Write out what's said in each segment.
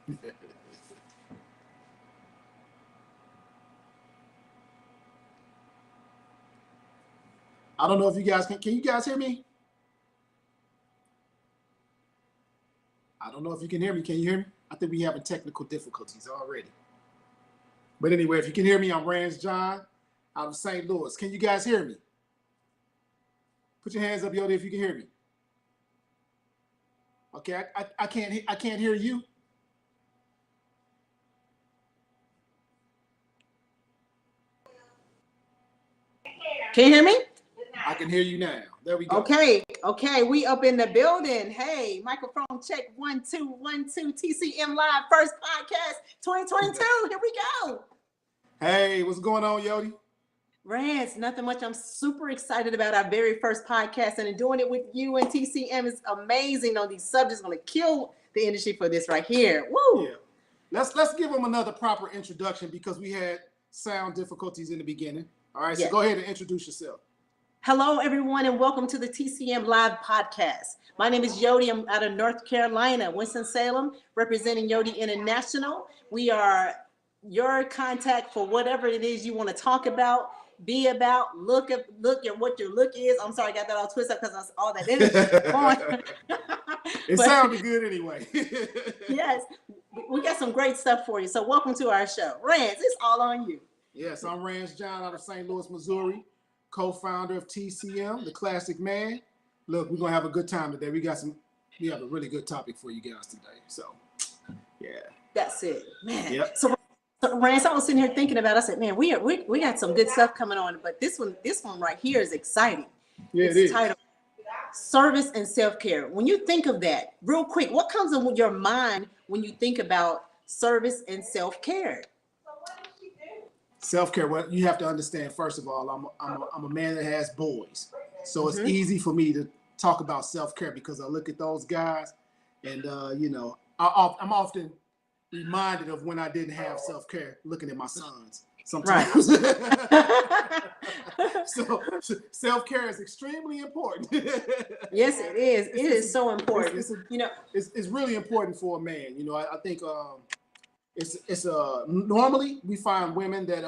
I don't know if you guys can you guys hear me? I don't know if you can hear me. Can you hear me? I think we're having technical difficulties already. But anyway, if you can hear me, I'm Rance John out of St. Louis. Can you guys hear me? Put your hands up, Yodi, if you can hear me. Okay, I can't hear you. Can you hear me? I can hear you now. There we go. Okay, we up in the building. Hey, microphone check 1 2 1 2 TCM live first podcast 2022. Here we go. Hey, what's going on, Yodi? Rance, nothing much. I'm super excited about our very first podcast, and doing it with you and TCM is amazing on these subjects. Going to kill the industry for this right here. Woo! Yeah. Let's give them another proper introduction because we had sound difficulties in the beginning. All right, so go ahead and introduce yourself. Hello, everyone, and welcome to the TCM Live podcast. My name is Yodi. I'm out of North Carolina, Winston-Salem, representing Yodi International. We are your contact for whatever it is you want to talk about, be about, look at what your look is. I'm sorry, I got that all twisted up because that's all that energy. It sounded good anyway. Yes, we got some great stuff for you. So welcome to our show. Rance, it's all on you. Yes, I'm Rance John out of St. Louis, Missouri, co-founder of TCM, the Classic Man. Look, we're gonna have a good time today. We have a really good topic for you guys today. So, yeah. That's it, man. Yep. So Rance, I was sitting here thinking about. I said, man, we got some good stuff coming on, but this one right here is exciting. Yeah, it's titled Service and Self-Care. When you think of that, real quick, what comes in your mind when you think about service and self-care? Self-care. Well, you have to understand. First of all, I'm a man that has boys, so it's easy for me to talk about self-care because I look at those guys, and I'm often reminded of when I didn't have self-care. Looking at my sons sometimes. Right. So self-care is extremely important. Yes, it is. It is so important. It's really important for a man. I think. It's normally we find women that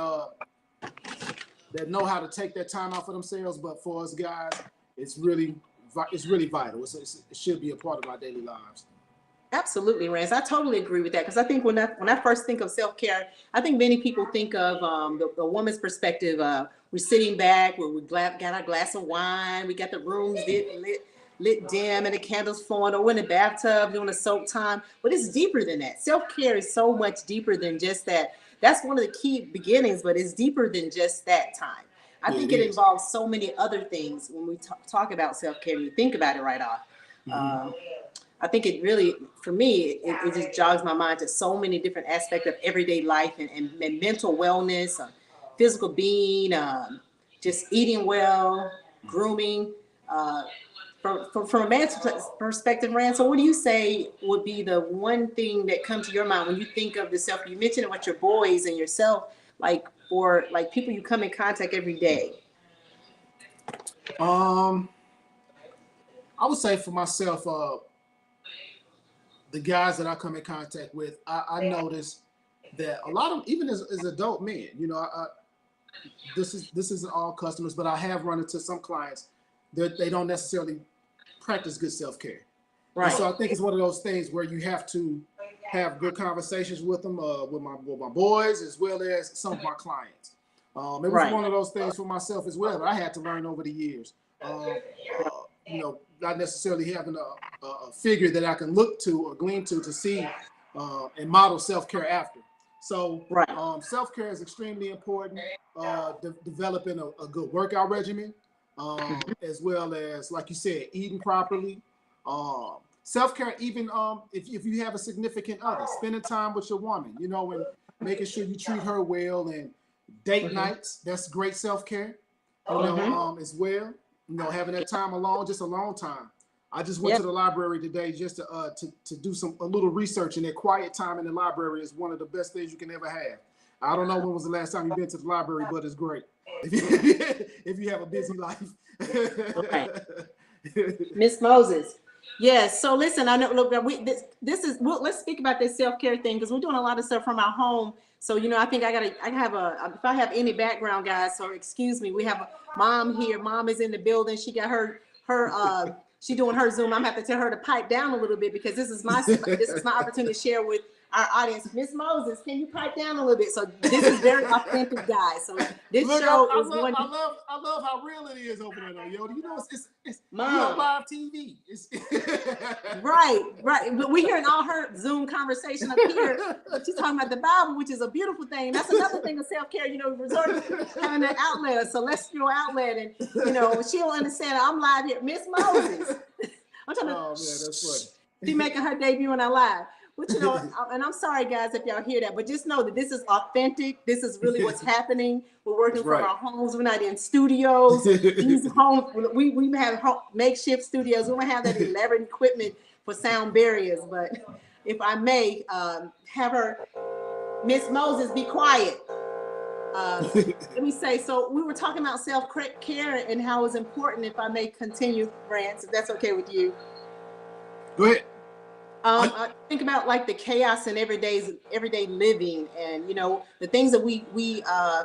know how to take that time out for themselves, but for us guys, it's really vital. It should be a part of our daily lives. Absolutely, Rance. I totally agree with that because I think when I first think of self-care, I think many people think of the woman's perspective. We're sitting back, we got our glass of wine, we got the rooms lit dim and the candles flowing, or we're in the bathtub doing a soap time. But it's deeper than that. Self-care is so much deeper than just that. That's one of the key beginnings, but it's deeper than just that time. I think it involves so many other things when we talk about self-care. You think about it right off. I think it really, for me, it just jogs my mind to so many different aspects of everyday life and mental wellness, physical being, just eating well, grooming. From a man's perspective, Rance, so what do you say would be the one thing that comes to your mind when you think of the self? You mentioned about your boys and yourself, for people you come in contact every day. I would say for myself, the guys that I come in contact with, I notice that a lot of them, even as adult men, this isn't all customers, but I have run into some clients that they don't necessarily practice good self-care. Right. And so I think it's one of those things where you have to have good conversations with them, with my boys, as well as some of my clients. It was one of those things for myself as well that I had to learn over the years. Not necessarily having a figure that I can look to or glean to see and model self-care after. So self-care is extremely important. Developing a good workout regimen. As well as, like you said, eating properly, self-care, even if you have a significant other, spending time with your woman, and making sure you treat her well, and date nights, that's great self-care, as well, having that time alone, just alone time. I just went to the library today just to do a little research, and that quiet time in the library is one of the best things you can ever have. I don't know when was the last time you've been to the library, but it's great. If you have a busy life. Miss Moses, Yes. So listen, I know. Look, this is. Well, let's speak about this self-care thing because we're doing a lot of stuff from our home. So I think I have if I have any background, guys. So excuse me. We have a mom here. Mom is in the building. She got she doing her Zoom. I'm gonna have to tell her to pipe down a little bit because this is my opportunity to share with our audience. Miss Moses, can you pipe down a little bit? So this is very authentic, guys. So this Look, show I is going. I love how real it is over there, though, Yodi. You know, it's we Mom. on live TV. Right. But we're hearing all her Zoom conversation up here. But she's talking about the Bible, which is a beautiful thing. That's another thing of self-care, resort to having an outlet, a celestial outlet. And, she don't understand. I'm live here. Miss Moses. I'm talking about, man, that's funny. She's making her debut on our live. But, and I'm sorry, guys, if y'all hear that, but just know that this is authentic. This is really what's happening. We're working from our homes. We're not in studios. These homes, we have makeshift studios. We don't have that elaborate equipment for sound barriers. But if I may have her, Miss Moses, be quiet. Let me say, so we were talking about self-care and how it's important. If I may continue, Rance, if that's okay with you. Go ahead. I think about like the chaos in everyday living, and the things that we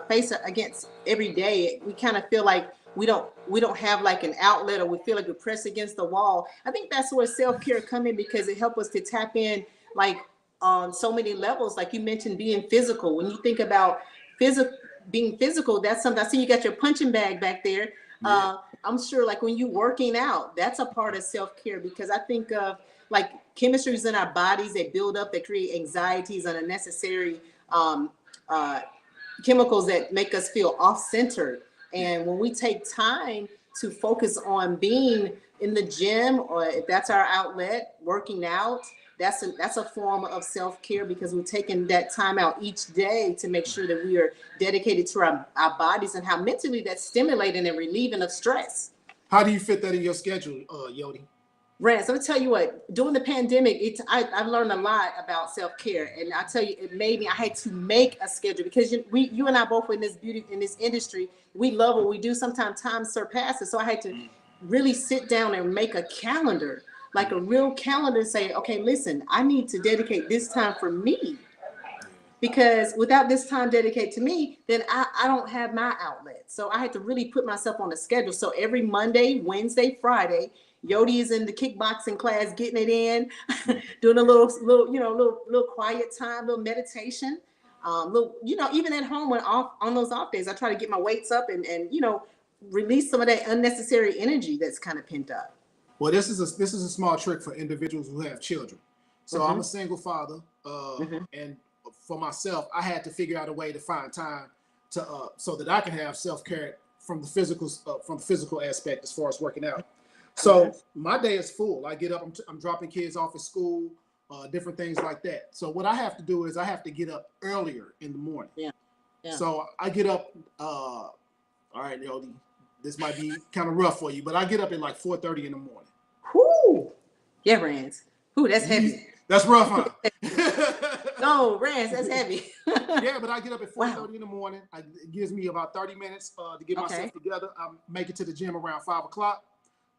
face against every day. We kind of feel like we don't have like an outlet, or we feel like we're pressed against the wall. I think that's where self-care come in, because it helps us to tap in like on so many levels. Like you mentioned, being physical. When you think about being physical, that's something. I see you got your punching bag back there. Yeah. I'm sure like when you working out, that's a part of self-care, because I think of like chemistries in our bodies that build up, that create anxieties and unnecessary chemicals that make us feel off-centered. And when we take time to focus on being in the gym, or if that's our outlet, working out, that's a form of self-care, because we're taking that time out each day to make sure that we are dedicated to our bodies, and how mentally that's stimulating and relieving of stress. How do you fit that in your schedule, Yodi? Rance, let me tell you what, during the pandemic, I've learned a lot about self-care. And I tell you, I had to make a schedule, because you and I both in this industry, we love what we do. Sometimes time surpasses. So I had to really sit down and make a calendar, like a real calendar, say, okay, listen, I need to dedicate this time for me. Because without this time dedicated to me, then I don't have my outlet. So I had to really put myself on a schedule. So every Monday, Wednesday, Friday, Yodi is in the kickboxing class, getting it in, doing a little quiet time, little meditation. Even at home on those off days, I try to get my weights up and release some of that unnecessary energy that's kind of pent up. Well, this is a small trick for individuals who have children. So I'm a single father, and for myself, I had to figure out a way to find time to so that I can have self-care from the physical aspect as far as working out. So my day is full. I get up, I'm dropping kids off at school, different things like that. So what I have to do is I have to get up earlier in the morning. Yeah. So I get up, all right, Yodi, this might be kind of rough for you, but I get up at like 4:30 in the morning. Whoo! Yeah, Rance. Whoo, that's heavy. That's rough, huh? No, Rance, that's heavy. Yeah, but I get up at 4:30 in the morning. It gives me about 30 minutes to get myself together. I make it to the gym around 5 o'clock.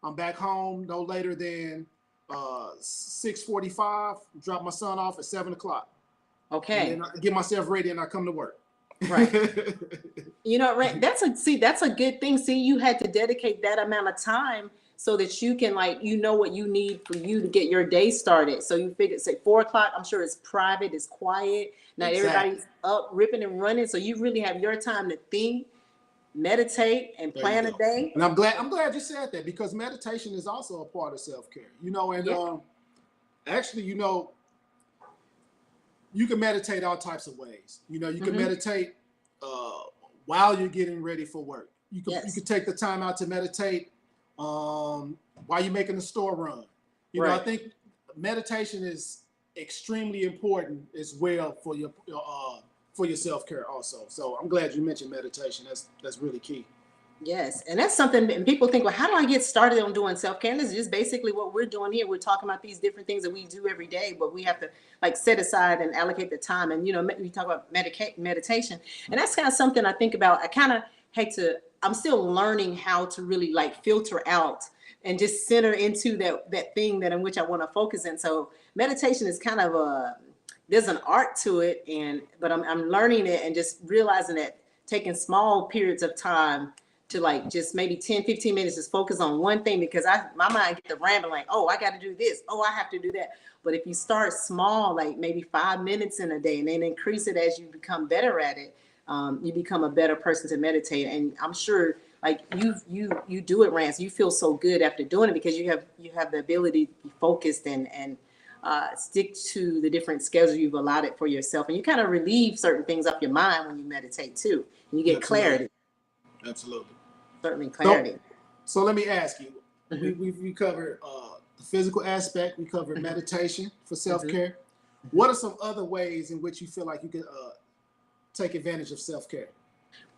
I'm back home no later than 6:45. Drop my son off at 7 o'clock. Okay. And then I get myself ready and I come to work. Right. Rance, that's a good thing. See, you had to dedicate that amount of time so that you can what you need for you to get your day started. So you figure, say 4 o'clock, I'm sure it's private, it's quiet. Not everybody's up ripping and running. So you really have your time to think, meditate, and plan a day. And I'm glad you said that, because meditation is also a part of self-care. Actually, you can meditate all types of ways. You can meditate while you're getting ready for work. You can take the time out to meditate while you're making the store run. I think meditation is extremely important as well for your self-care also. So I'm glad you mentioned meditation. That's really key. Yes. And that's something, and people think, well, how do I get started on doing self-care? And this is just basically what we're doing here. We're talking about these different things that we do every day, but we have to set aside and allocate the time. And, we talk about meditation. And that's kind of something I think about. I kind of I'm still learning how to really filter out and just center into that thing that in which I want to focus in. So meditation is kind of there's an art to it, but I'm learning it and just realizing that taking small periods of time to like just maybe 10, 15 minutes, just focus on one thing, because my mind get to rambling like, oh, I got to do this. Oh, I have to do that. But if you start small, like maybe 5 minutes in a day, and then increase it as you become better at it, you become a better person to meditate. And I'm sure like you do it, Rance. You feel so good after doing it because you have the ability to be focused and stick to the different schedules you've allotted for yourself. And you kind of relieve certain things off your mind when you meditate too. And you get clarity. Absolutely. Certainly clarity. So let me ask you, we covered the physical aspect, we covered meditation for self-care. What are some other ways in which you feel like you can take advantage of self-care?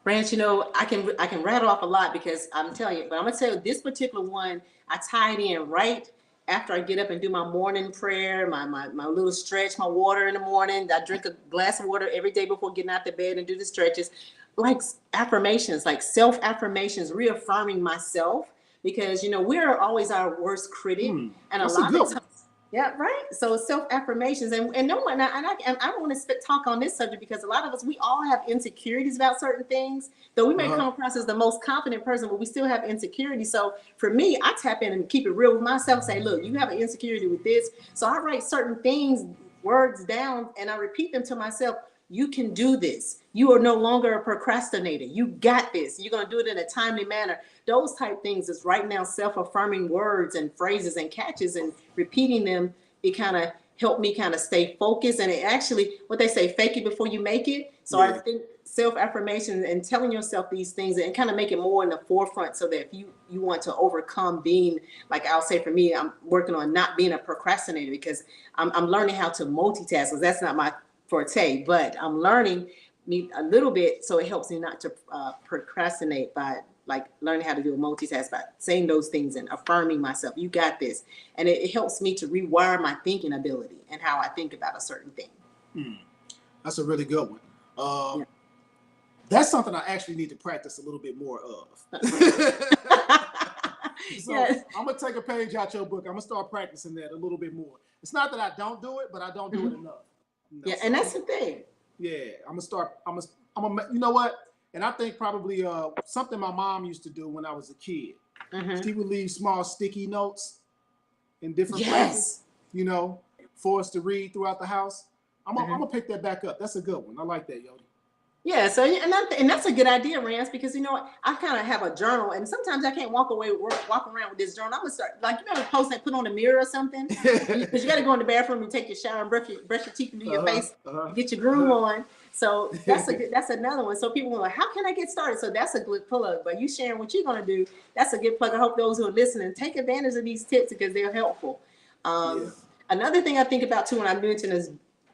Rance, I can rattle off a lot because I'm telling you, but I'm gonna tell you this particular one, I tie it in right after I get up and do my morning prayer, my little stretch, my water in the morning. I drink a glass of water every day before getting out the bed and do the stretches. Like affirmations, like self-affirmations, reaffirming myself, because we're always our worst critic, and a lot of times, yeah, right. So self-affirmations, and no one, and I want to talk on this subject because a lot of us, we all have insecurities about certain things. Though we may come across as the most confident person, but we still have insecurity. So for me, I tap in and keep it real with myself. Say, look, you have an insecurity with this, so I write certain things, words down, and I repeat them to myself. You can do this. You are no longer a procrastinator. You got this. You're going to do it in a timely manner. Those type things is right now self-affirming words and phrases and catches, and repeating them. It kind of helped me kind of stay focused. And it actually, what they say, fake it before you make it. So I think self-affirmation and telling yourself these things and kind of make it more in the forefront, so that if you want to overcome being, like I'll say for me, I'm working on not being a procrastinator, because I'm learning how to multitask, because that's not my forte, but I'm learning a little bit, so it helps me not to procrastinate by like learning how to do a multitask, by saying those things and affirming myself. You got this. And it helps me to rewire my thinking ability and how I think about a certain thing. That's a really good one. That's something I actually need to practice a little bit more of. So yes. I'm going to take a page out your book. I'm going to start practicing that a little bit more. It's not that I don't do it, but I don't do it enough. Yeah, so and that's the thing. Yeah, I'm gonna you know what? And I think probably something my mom used to do when I was a kid. She would leave small sticky notes in different places, for us to read throughout the house. I'm gonna pick that back up. That's a good one. I like that, Yodi. Yeah, so and that's a good idea, Rance, because I kind of have a journal, and sometimes I can't walk around with this journal. I'm gonna start, like, you ever post and put on a mirror or something, because you got to go in the bathroom and take your shower and brush your teeth and do your face, get your groove on. So that's another one. So people are like, how can I get started? So that's a good plug. But you sharing what you're gonna do, that's a good plug. I hope those who are listening take advantage of these tips, because they're helpful. Another thing I think about too when I mentioned is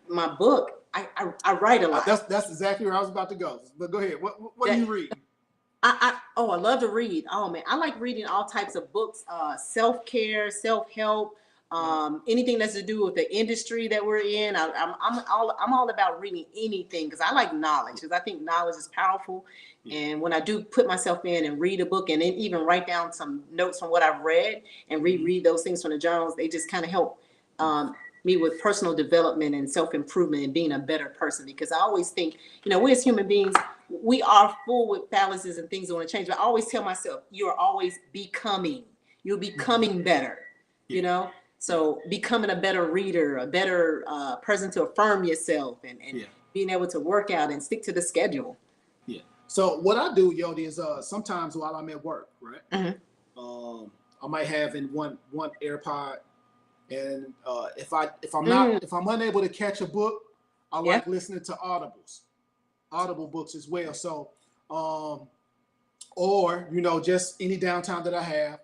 my book. I write a lot. That's exactly where I was about to go. But go ahead. What do you read? I love to read. Oh man, I like reading all types of books, self-care, self-help, anything that's to do with the industry that we're in. I'm all about reading anything, because I like knowledge, because I think knowledge is powerful. And when I do put myself in and read a book, and then even write down some notes from what I've read and reread those things from the journals, they just kind of help me with personal development and self-improvement and being a better person. Because I always think, we as human beings, we are full with fallacies and things that want to change. But I always tell myself, you're always becoming. You're becoming better, So becoming a better reader, a better person to affirm yourself, and being able to work out and stick to the schedule. Yeah. So what I do, Yodi, is sometimes while I'm at work, right? I might have in one AirPod. And if I'm unable to catch a book, I like listening to audible books as well. So, or just any downtime that I have,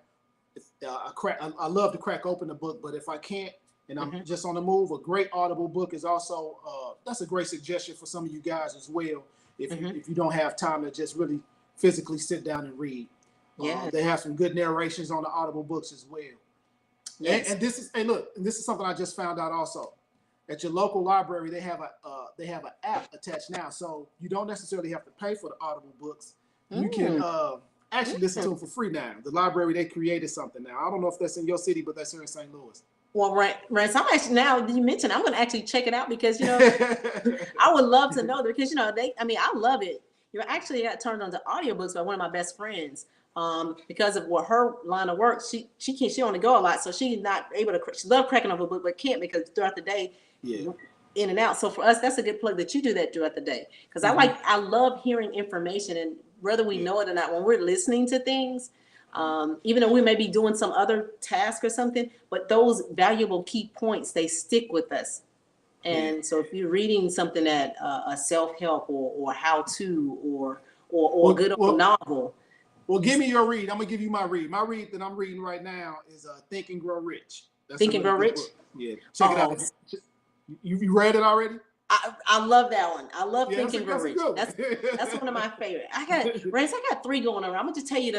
I love to crack open a book. But if I can't, and I'm just on the move, a great audible book is also that's a great suggestion for some of you guys as well. If you don't have time to just really physically sit down and read, they have some good narrations on the audible books as well. Yes. And this is something I just found out also. At your local library, they have an app attached now, so you don't necessarily have to pay for the audible books. You can actually listen to them for free now. The library, they created something now. I don't know if that's in your city, but that's here in St. Louis. Well, Rance, I'm actually, now you mentioned, I'm going to actually check it out because, you know, I would love to know that because, you know, I love it. You know, actually got turned on to audiobooks by one of my best friends. Because of what her line of work, she only go a lot, so she's not able to. She loves cracking up a book, but can't because throughout the day, in and out. So for us, that's a good plug that you do that throughout the day. Because I love hearing information, and whether we know it or not, when we're listening to things, even though we may be doing some other task or something, but those valuable key points, they stick with us. And so if you're reading something that a self-help or how-to or a good old novel. Well, give me your read. I'm gonna give you my read. My read that I'm reading right now is Think and Grow Rich. That's Think and Grow Rich? Book. Yeah, check it out. You read it already? I love that one. I love Think and Grow Rich. That's one of my favorite. Rance, I got 3 going on. I'm gonna just tell you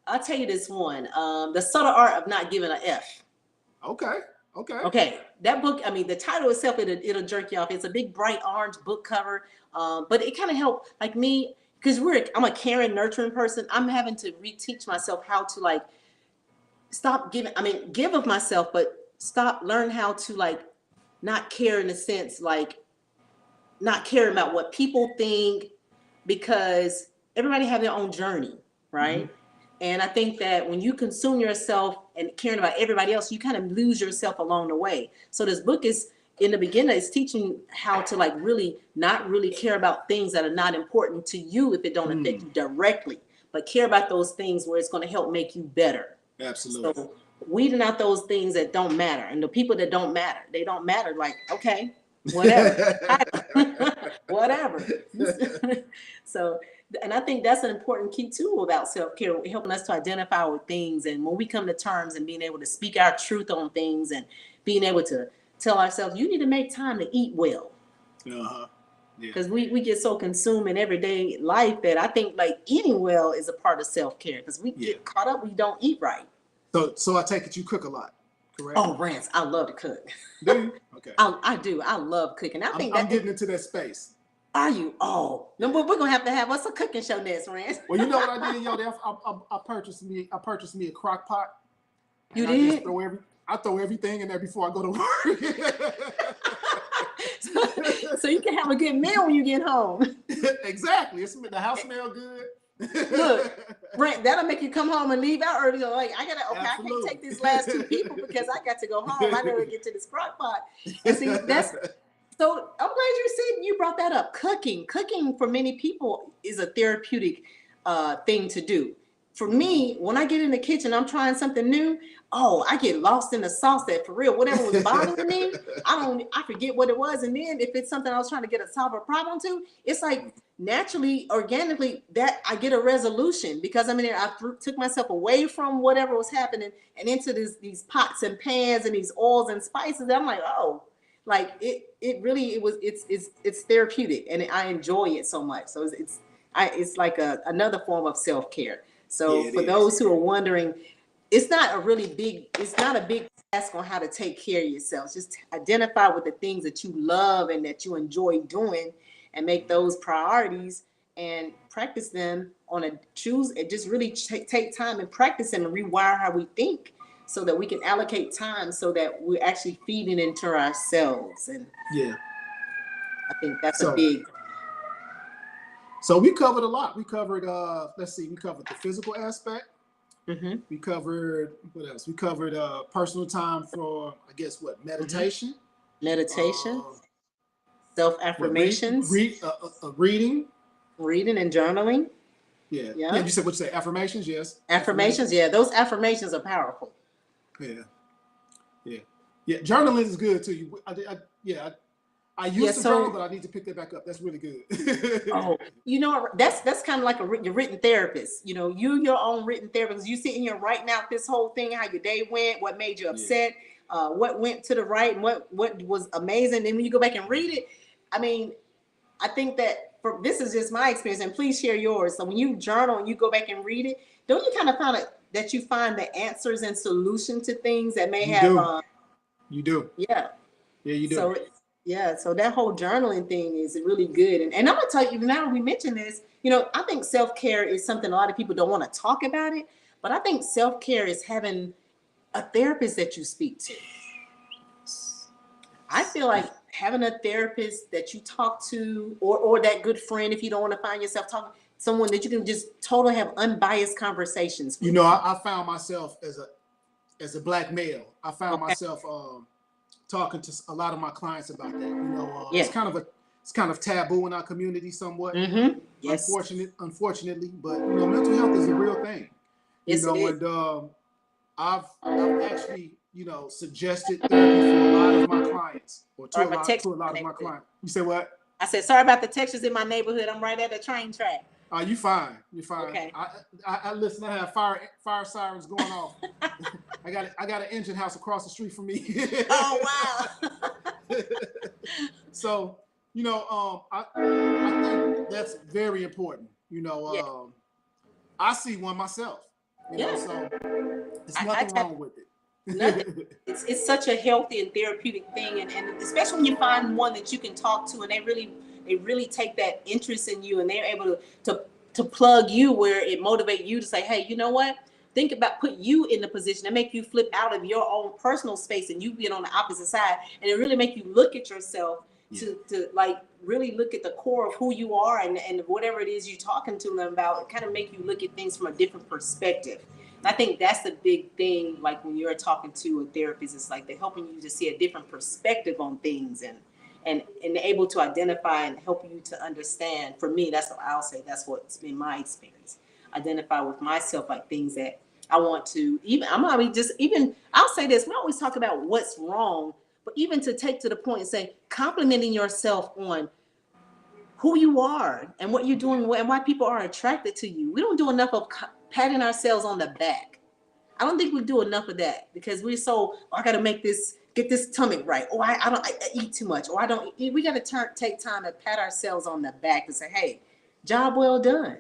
I'll tell you this one. The Subtle Art of Not Giving an F. Okay. That book, I mean, the title itself, it'll jerk you off. It's a big bright orange book cover. But it kind of helped like me. Because I'm a caring, nurturing person. I'm having to reteach myself how to like stop giving. I mean, give of myself, but learn how to like not care in a sense, like not caring about what people think, because everybody have their own journey, right? Mm-hmm. And I think that when you consume yourself and caring about everybody else, you kind of lose yourself along the way. So this book is, in the beginning, it's teaching how to like really not really care about things that are not important to you if it don't affect you directly, but care about those things where it's going to help make you better. Absolutely. So weeding out those things that don't matter, and the people that don't matter, they don't matter. Like, okay, whatever, whatever. So, and I think that's an important key too about self-care, helping us to identify with things, and when we come to terms and being able to speak our truth on things and being able to tell ourselves, you need to make time to eat well. Because we get so consumed in everyday life that I think like eating well is a part of self-care, because we get caught up, we don't eat right. So I take it you cook a lot, correct? Oh, Rance, I love to cook. Do you? Okay. I do. I love cooking. I'm getting into that space. Are you? Oh, no, but we're gonna have to have us a cooking show next, Rance. Well, you know what I did, Yodi? I purchased me a crock pot. You did? I throw everything in there before I go to work. so you can have a good meal when you get home. Exactly. The house smells good. Look, Brent, that'll make you come home and leave out early. Like, I can't take these last 2 people because I got to go home. I never get to this crock pot. And see, so I'm glad you brought that up. Cooking for many people is a therapeutic thing to do. For me, when I get in the kitchen, I'm trying something new. Oh, I get lost in the sauce that for real, whatever was bothering me, I forget what it was. And then if it's something I was trying to solve a problem to, it's like naturally, organically, that I get a resolution, because I took myself away from whatever was happening and into these pots and pans and these oils and spices. And I'm like, oh, like it's therapeutic, and I enjoy it so much. So it's like another form of self-care. So for those who are wondering, it's not a big task on how to take care of yourself. Just identify with the things that you love and that you enjoy doing, and make those priorities and practice them just really take time and practice and rewire how we think, so that we can allocate time so that we're actually feeding into ourselves. And I think that's a big. So we covered a lot. We covered, we covered the physical aspect. Mm-hmm. We covered, what else? We covered personal time for, meditation. Meditation. Self-affirmations. Reading. Reading and journaling. Yeah. You said what you say? Affirmations, yes. Affirmations, yeah. Those affirmations are powerful. Yeah. Journaling is good too. I used to journal, but I need to pick that back up. That's really good. That's kind of like your written therapist. You your own written therapist. You sitting here writing out this whole thing, how your day went, what made you upset, what went to the right, and what was amazing. And when you go back and read it, I think that this is just my experience, and please share yours. So when you journal and you go back and read it, don't you kind of find that you find the answers and solution to things that may have. You do. Yeah. Yeah, you do. So Yeah, so that whole journaling thing is really good. And I'm gonna tell you, now we mentioned this, I think self-care is something a lot of people don't want to talk about it, but I think self-care is having a therapist that you speak to. I feel like having a therapist that you talk to, or that good friend, if you don't want to find yourself talking, someone that you can just totally have unbiased conversations with. I found myself as a black male, I found myself talking to a lot of my clients about that. It's kind of taboo in our community somewhat. Mm-hmm. Yes. Unfortunately, but mental health is a real thing. Yes, it is. And I've actually suggested therapy for a lot of my clients, or to a lot of my clients. You say what? I said, sorry about the textures in my neighborhood. I'm right at the train track. You fine. You're fine. Okay. I listen. I have fire sirens going off. I got an engine house across the street from me. Oh wow. So I think that's very important. I see one myself. So there's nothing wrong with it. It's such a healthy and therapeutic thing, and especially when you find one that you can talk to, and they really take that interest in you, and they're able to plug you where it motivate you to say, hey, you know what? Think about, put you in the position and make you flip out of your own personal space, and you being on the opposite side, and it really make you look at yourself to like really look at the core of who you are, and whatever it is you're talking to them about, it kind of make you look at things from a different perspective. I think that's the big thing, like when you're talking to a therapist, it's like they're helping you to see a different perspective on things, and able to identify and help you to understand. For me, that's what I'll say, that's what's been my experience. Identify with myself, like things that I want to, I'll say this, we always talk about what's wrong, but even to take to the point and say, complimenting yourself on who you are and what you're doing and why people are attracted to you. We don't do enough of patting ourselves on the back. I don't think we do enough of that, because we're so, I got to get this stomach right. Or I eat too much. Or I don't eat. We got to take time to pat ourselves on the back and say, hey, job well done.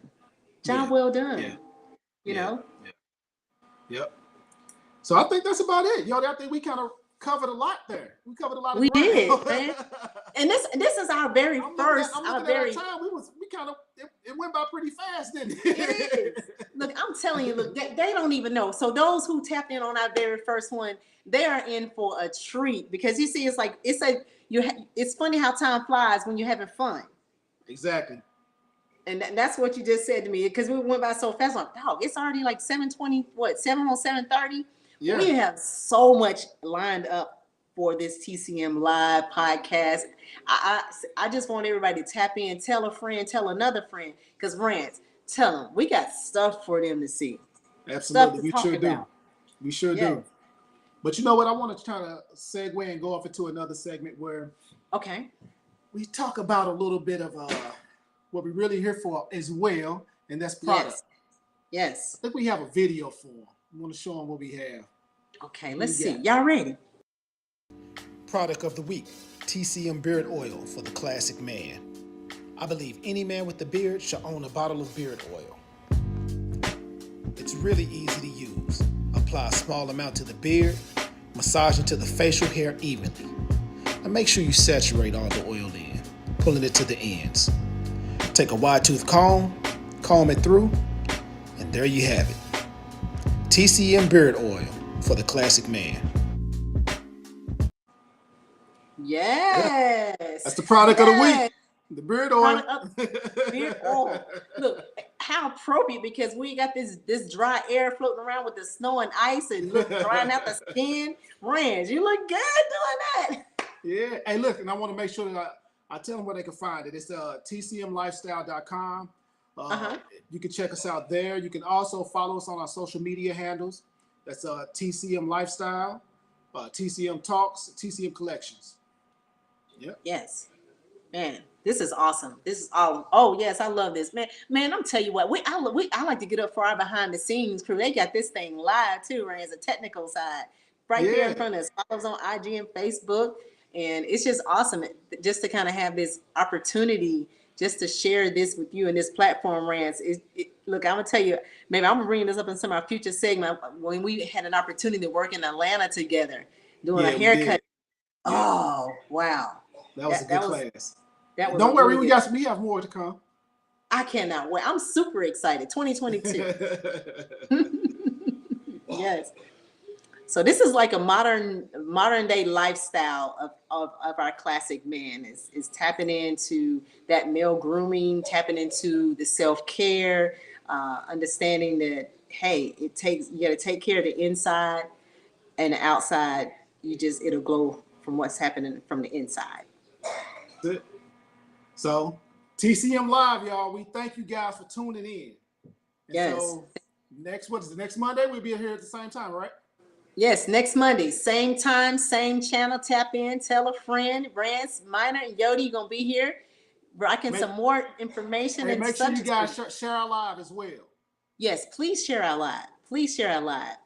Job well done. You know? Yep. So I think that's about it. I think we kind of covered a lot there. We covered a lot of ground. We did, man. And this is our very first. I'm looking at our time. We kind of it went by pretty fast, didn't it? It is. Look, I'm telling you, look, they don't even know. So those who tapped in on our very first one, they are in for a treat, because you see, it's funny how time flies when you're having fun. Exactly. And that's what you just said to me, because we went by so fast. I'm like, dog, it's already like 7:20. What, 7:30? Yeah. We have so much lined up for this TCM live podcast. I just want everybody to tap in, tell a friend, tell another friend, because Rance, tell them we got stuff for them to see. Absolutely, we sure do. We sure do. But you know what? I want to try to segue and go off into another segment where we talk about a little bit of what we're really here for as well, and that's product. Yes. I think we have a video for them. I want to show them what we have. Okay, let's see. Y'all ready? Product of the week, TCM beard oil for the classic man. I believe any man with a beard should own a bottle of beard oil. It's really easy to use. Apply a small amount to the beard, massage into the facial hair evenly. And make sure you saturate all the oil in, pulling it to the ends. Take a wide tooth comb it through, and there you have it. TCM beard oil for the classic man. Yes. That's the product of the week. The beard oil. Beard oil. Look, how appropriate, because we got this dry air floating around with the snow and ice and drying out the skin. Rance, you look good doing that. Yeah. Hey, look, and I want to make sure that I tell them where they can find it. It's tcmlifestyle.com. You can check us out there. You can also follow us on our social media handles. That's TCM Lifestyle, TCM Talks, TCM Collections. Yep. Yes. Man, this is awesome. This is all. Oh yes, I love this, man. I'm telling you what, I like to get up for our behind the scenes crew. They got this thing live too, right? As a technical side, right there in front of us. Follow us on IG and Facebook, and it's just awesome just to kind of have this opportunity just to share this with you in this platform, Rance. Look, I'm gonna tell you, maybe I'm gonna bring this up in some of our future segment when we had an opportunity to work in Atlanta together doing a haircut. Oh wow. That was a good class. That was Don't worry, really we have more to come. I cannot wait. I'm super excited. 2022. Yes. So this is like a modern day lifestyle of our classic men is tapping into that male grooming, tapping into the self-care, understanding that, hey, you got to take care of the inside and the outside. It'll glow from what's happening from the inside. That's it. So TCM Live, y'all, we thank you guys for tuning in. And yes. So next Monday? We'll be here at the same time, right? Yes, next Monday, same time, same channel. Tap in, tell a friend. Rance, Minor, and Yodi gonna be here, rocking some more information. And make sure you guys share our live as well. Yes, please share our live. Please share our live.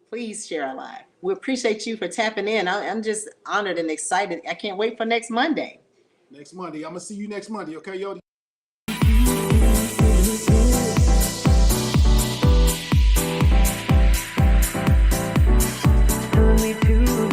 Please share our live. We appreciate you for tapping in. I'm just honored and excited. I can't wait for next Monday. Next Monday. I'm gonna see you next Monday. Okay, Yodi?